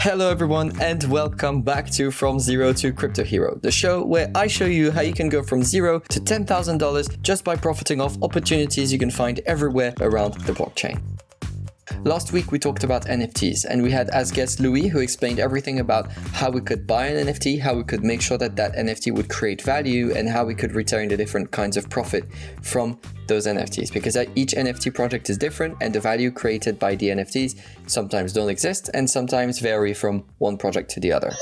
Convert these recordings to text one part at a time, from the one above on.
Hello everyone and welcome back to From Zero to CryptoHero, the show where I show you how you can go from zero to $10,000 just by profiting off opportunities you can find everywhere around the blockchain. Last week we talked about NFTs and we had as guest Louis, who explained everything about how we could buy an NFT, how we could make sure that that NFT would create value, and how we could return the different kinds of profit from those NFTs, because each NFT project is different and the value created by the NFTs sometimes don't exist and sometimes vary from one project to the other.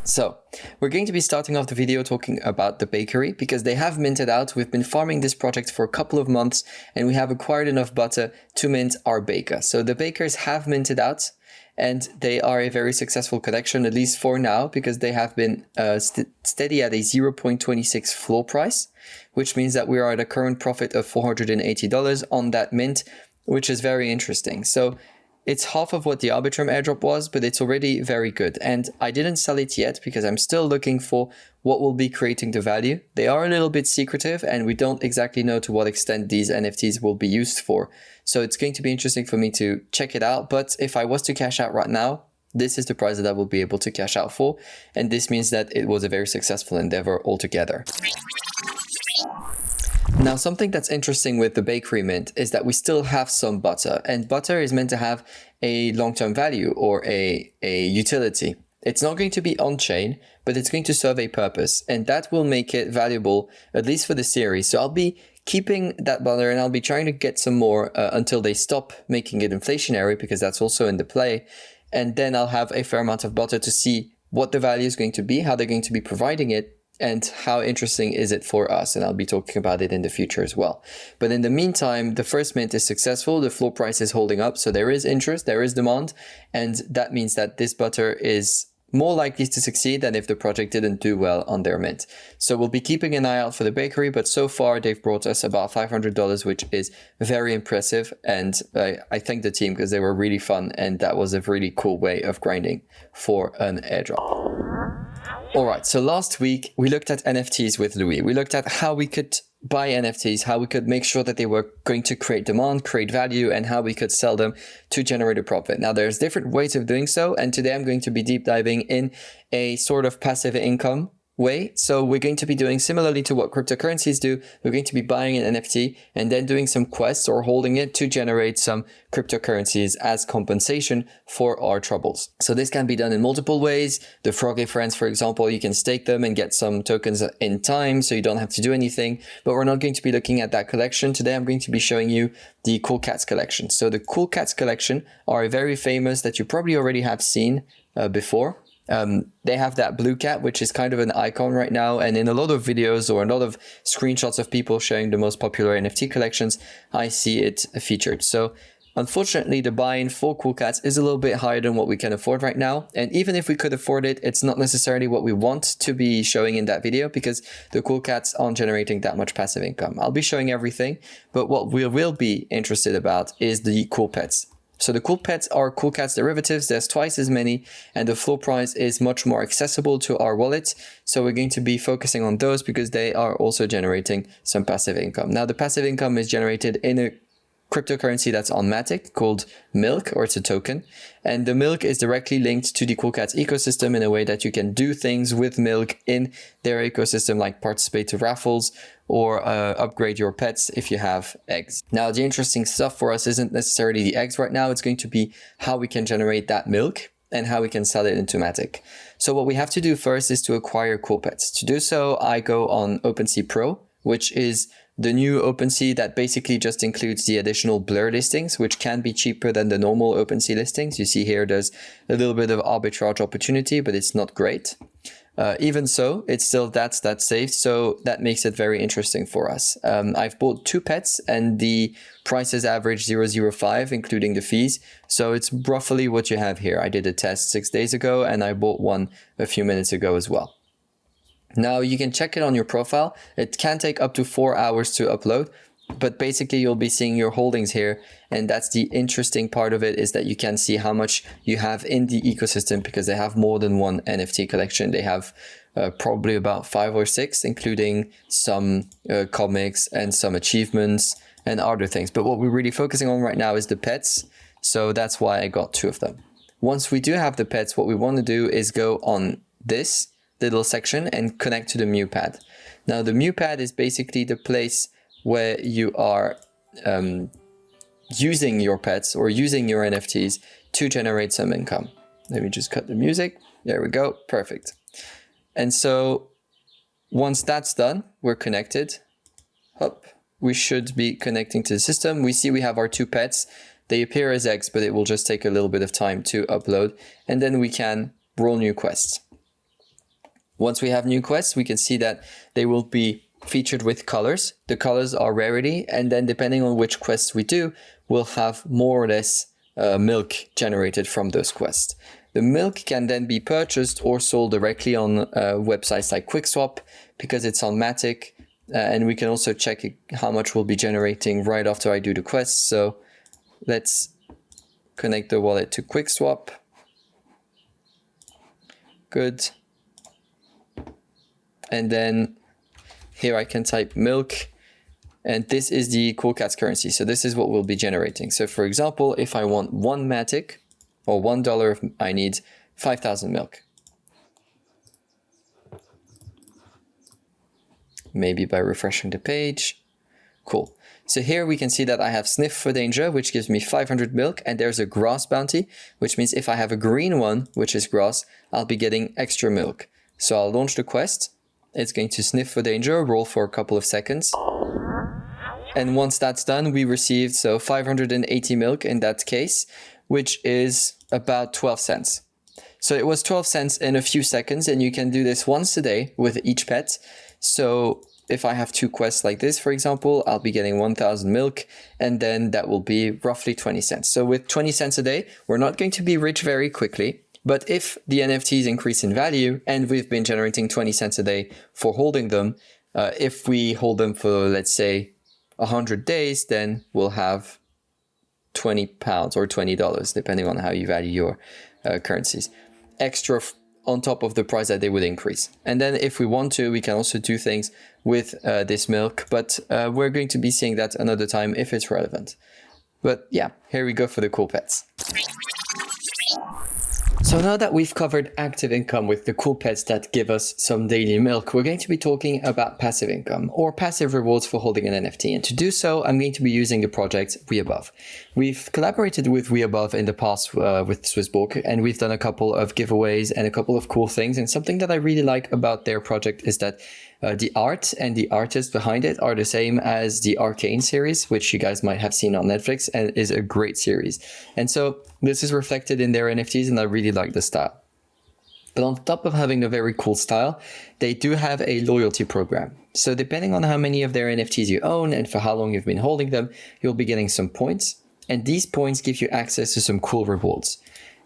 So we're going to be starting off the video talking about the bakery because they have minted out. We've been farming this project for a couple of months and we have acquired enough butter to mint our baker. So the bakers have minted out and they are a very successful collection, at least for now, because they have been steady at a 0.26 floor price, which means that we are at a current profit of $480 on that mint, which is very interesting. So it's half of what the Arbitrum airdrop was, but it's already very good. And I didn't sell it yet because I'm still looking for what will be creating the value. They are a little bit secretive and we don't exactly know to what extent these NFTs will be used for. So it's going to be interesting for me to check it out. But if I was to cash out right now, this is the price that I will be able to cash out for. And this means that it was a very successful endeavor altogether. Now, something that's interesting with the bakery mint is that we still have some butter, and butter is meant to have a long-term value or a utility. It's not going to be on-chain, but it's going to serve a purpose, and that will make it valuable, at least for the series. So I'll be keeping that butter and I'll be trying to get some more until they stop making it inflationary, because that's also in the play. And then I'll have a fair amount of butter to see what the value is going to be, how they're going to be providing it, and how interesting is it for us, and I'll be talking about it in the future as well. But in the meantime, the first mint is successful, the floor price is holding up, so there is interest, there is demand, and that means that this butter is more likely to succeed than if the project didn't do well on their mint. So we'll be keeping an eye out for the bakery, but so far they've brought us about $500, which is very impressive, and I thank the team because they were really fun, and that was a really cool way of grinding for an airdrop. Alright, so last week we looked at NFTs with Louis. We looked at how we could buy NFTs, how we could make sure that they were going to create demand, create value, and how we could sell them to generate a profit. Now, there's different ways of doing so, and today I'm going to be deep diving in a sort of passive income way. So we're going to be doing similarly to what cryptocurrencies do. We're going to be buying an NFT and then doing some quests or holding it to generate some cryptocurrencies as compensation for our troubles. So this can be done in multiple ways. The Froggy Friends, for example, you can stake them and get some tokens in time, so you don't have to do anything. But we're not going to be looking at that collection. Today I'm going to be showing you the Cool Cats collection. So the Cool Cats collection are very famous that you probably already have seen before. They have that blue cat, which is kind of an icon right now. And in a lot of videos or a lot of screenshots of people showing the most popular NFT collections, I see it featured. So unfortunately, the buy-in for Cool Cats is a little bit higher than what we can afford right now. And even if we could afford it, it's not necessarily what we want to be showing in that video because the Cool Cats aren't generating that much passive income. I'll be showing everything, but what we will be interested about is the Cool Pets. So the Cool Pets are Cool Cats derivatives. There's twice as many and the floor price is much more accessible to our wallet. So we're going to be focusing on those because they are also generating some passive income. Now the passive income is generated in a cryptocurrency that's on Matic called Milk, or it's a token. And the Milk is directly linked to the Cool Cats ecosystem in a way that you can do things with Milk in their ecosystem, like participate to raffles or upgrade your pets if you have eggs. Now, the interesting stuff for us isn't necessarily the eggs right now. It's going to be how we can generate that milk and how we can sell it into Matic. So what we have to do first is to acquire Cool Pets. To do so, I go on OpenSea Pro, which is the new OpenSea that basically just includes the additional blur listings, which can be cheaper than the normal OpenSea listings. You see here, there's a little bit of arbitrage opportunity, but it's not great. Even so, it's still that's safe, so that makes it very interesting for us. I've bought 2 pets and the prices average 0.05, including the fees. So it's roughly what you have here. I did a test 6 days ago and I bought one a few minutes ago as well. Now you can check it on your profile. It can take up to 4 hours to upload, but basically you'll be seeing your holdings here. And that's the interesting part of it, is that you can see how much you have in the ecosystem because they have more than one NFT collection. They have probably about 5 or 6, including some comics and some achievements and other things. But what we're really focusing on right now is the pets. So that's why I got 2 of them. Once we do have the pets, what we want to do is go on this little section and connect to the Mu pad. Now the Mu pad is basically the place where you are using your pets or using your NFTs to generate some income. Let me just cut the music. There we go. Perfect. And so once that's done, we're connected. Hop. We should be connecting to the system. We see we have our 2 pets. They appear as eggs, but it will just take a little bit of time to upload. And then we can roll new quests. Once we have new quests, we can see that they will be featured with colors. The colors are rarity, and then depending on which quests we do, we'll have more or less milk generated from those quests. The milk can then be purchased or sold directly on websites like QuickSwap because it's on Matic, and we can also check how much we'll be generating right after I do the quest. So let's connect the wallet to QuickSwap. Good. And then here I can type milk, and this is the Cool Cats currency. So this is what we'll be generating. So for example, if I want 1 Matic or $1, I need 5,000 milk. Maybe by refreshing the page. Cool. So here we can see that I have Sniff for Danger, which gives me 500 milk, and there's a grass bounty, which means if I have a green one, which is grass, I'll be getting extra milk. So I'll launch the quest. It's going to sniff for danger, roll for a couple of seconds. And once that's done, we received 580 milk in that case, which is about 12 cents. So it was 12 cents in a few seconds, and you can do this once a day with each pet. So if I have 2 quests like this, for example, I'll be getting 1,000 milk, and then that will be roughly 20 cents. So with 20 cents a day, we're not going to be rich very quickly. But if the NFTs increase in value, and we've been generating 20 cents a day for holding them, if we hold them for, let's say, 100 days, then we'll have 20 pounds or $20, depending on how you value your currencies, extra on top of the price that they would increase. And then if we want to, we can also do things with this milk, but we're going to be seeing that another time if it's relevant. But yeah, here we go for the cool pets. So now that we've covered active income with the cool pets that give us some daily milk, we're going to be talking about passive income or passive rewards for holding an NFT. And to do so, I'm going to be using the project WeAbove. We've collaborated with WeAbove in the past with SwissBorg, and we've done a couple of giveaways and a couple of cool things. And something that I really like about their project is that the art and the artists behind it are the same as the Arcane series, which you guys might have seen on Netflix, and is a great series. And so this is reflected in their NFTs, and I really like the style. But on top of having a very cool style, they do have a loyalty program. So depending on how many of their NFTs you own and for how long you've been holding them, you'll be getting some points. And these points give you access to some cool rewards.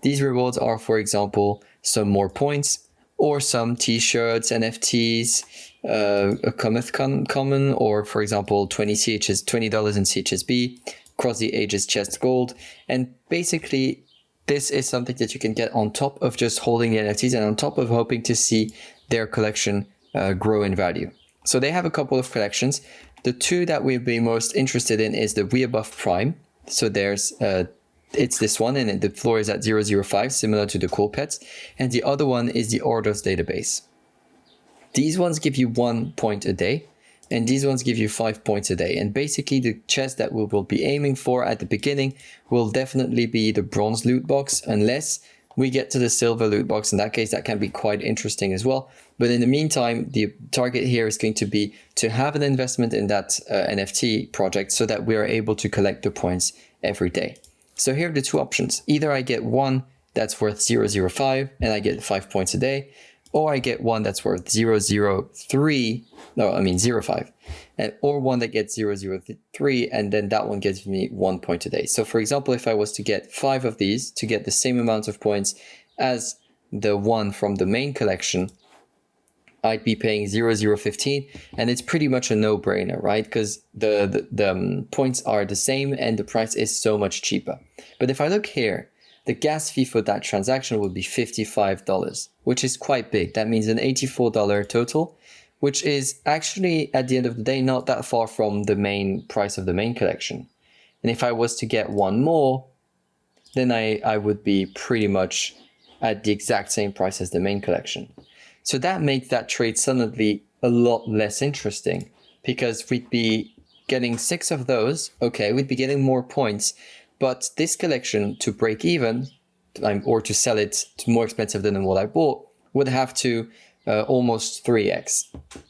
These rewards are, for example, some more points or some t-shirts, NFTs, a Cometh common, or for example, $20 in CHSB, Cross the Ages chest gold. And basically, this is something that you can get on top of just holding the NFTs and on top of hoping to see their collection grow in value. So they have a couple of collections. The 2 that we've been most interested in is the WeAbove Prime. So there's it's this one, and the floor is at 005, similar to the cool pets. And the other one is the orders database. These ones give you 1 point a day, and these ones give you 5 points a day. And basically the chest that we will be aiming for at the beginning will definitely be the bronze loot box, unless we get to the silver loot box. In that case, that can be quite interesting as well. But in the meantime, the target here is going to be to have an investment in that NFT project so that we are able to collect the points every day. So here are the 2 options. Either I get one that's worth 0.005 and I get 5 points a day, or I get one that's worth 0.05, or one that gets 0.03, and then that one gives me 1 point a day. So for example, if I was to get 5 of these to get the same amount of points as the one from the main collection, I'd be paying 0.015, and it's pretty much a no-brainer, right? Because the points are the same and the price is so much cheaper. But if I look here, the gas fee for that transaction would be $55, which is quite big. That means an $84 total, which is actually, at the end of the day, not that far from the main price of the main collection. And if I was to get one more, then I would be pretty much at the exact same price as the main collection. So that makes that trade suddenly a lot less interesting, because we'd be getting 6 of those. Okay, we'd be getting more points, but this collection to break even, or to sell it to more expensive than what I bought, would have to almost 3x,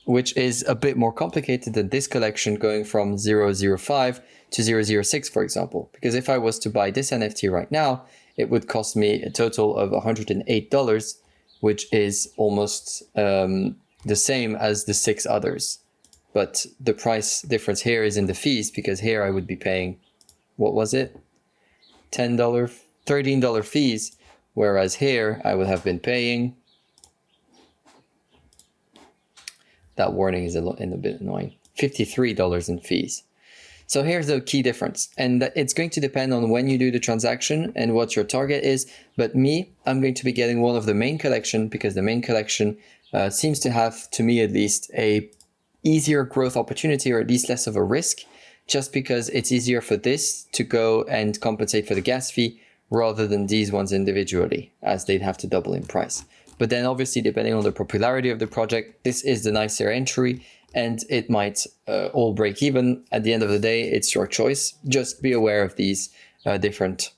which is a bit more complicated than this collection going from 0.05 to 0.06, for example. Because if I was to buy this NFT right now, it would cost me a total of $108, which is almost the same as the 6 others. But the price difference here is in the fees, because here I would be paying, what was it? $10, $13 fees, whereas here I would have been paying, that warning is a bit annoying, $53 in fees. So here's the key difference, and it's going to depend on when you do the transaction and what your target is. But me, I'm going to be getting one of the main collection, because the main collection seems to have, to me at least, a easier growth opportunity, or at least less of a risk, just because it's easier for this to go and compensate for the gas fee rather than these ones individually, as they'd have to double in price. But then obviously, depending on the popularity of the project, this is the nicer entry, and it might all break even. At the end of the day, it's your choice. Just be aware of these different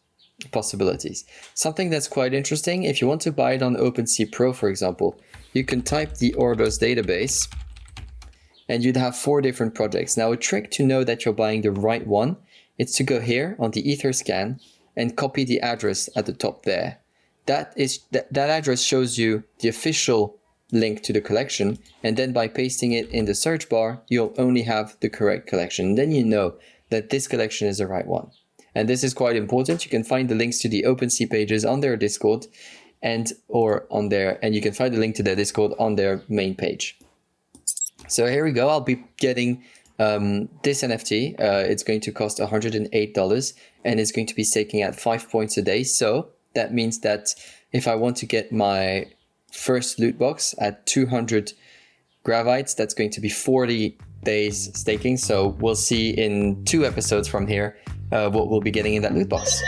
possibilities. Something that's quite interesting, if you want to buy it on OpenSea Pro, for example, you can type the orders database, and you'd have 4 different projects. Now, a trick to know that you're buying the right one, it's to go here on the Etherscan and copy the address at the top there. That address shows you the official link to the collection, and then by pasting it in the search bar, you'll only have the correct collection. Then you know that this collection is the right one. And this is quite important. You can find the links to the OpenSea pages on their Discord, and you can find the link to their Discord on their main page. So here we go. I'll be getting this NFT. It's going to cost $108, and it's going to be staking at 5 points a day. So that means that if I want to get my first loot box at 200 gravites, that's going to be 40 days staking. So we'll see in 2 episodes from here what we'll be getting in that loot box.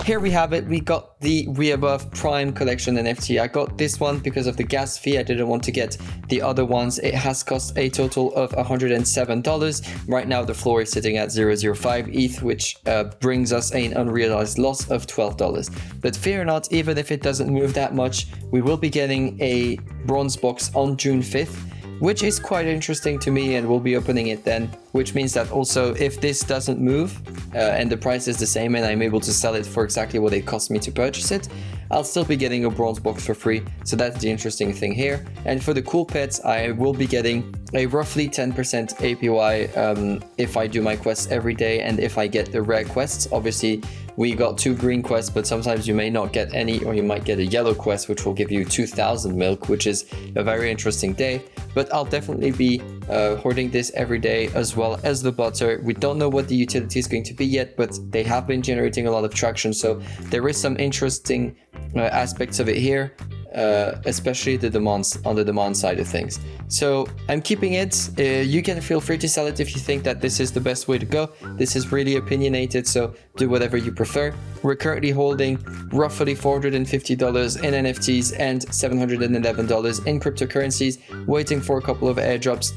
Here we have it. We got the WeAbove Prime Collection NFT. I got this one because of the gas fee. I didn't want to get the other ones. It has cost a total of $107. Right now, the floor is sitting at 0.05 ETH, which brings us an unrealized loss of $12. But fear not, even if it doesn't move that much, we will be getting a bronze box on June 5th, which is quite interesting to me, and we'll be opening it then, which means that also if this doesn't move and the price is the same and I'm able to sell it for exactly what it cost me to purchase it, I'll still be getting a bronze box for free. So that's the interesting thing here. And for the cool pets, I will be getting a roughly 10% APY if I do my quests every day and if I get the rare quests. Obviously, we got 2 green quests, but sometimes you may not get any, or you might get a yellow quest, which will give you 2,000 milk, which is a very interesting day. But I'll definitely be hoarding this every day, as well as the butter. We don't know what the utility is going to be yet, but they have been generating a lot of traction. So there is some interesting aspects of it here, especially the demands on the demand side of things. So I'm keeping it. You can feel free to sell it if you think that this is the best way to go. This is really opinionated, so do whatever you prefer. We're currently holding roughly $450 in NFTs and $711 in cryptocurrencies, waiting for a couple of airdrops.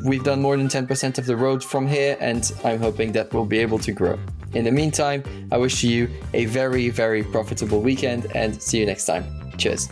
We've done more than 10% of the road from here, and I'm hoping that we'll be able to grow. In the meantime, I wish you a very, very profitable weekend, and see you next time. Cheers.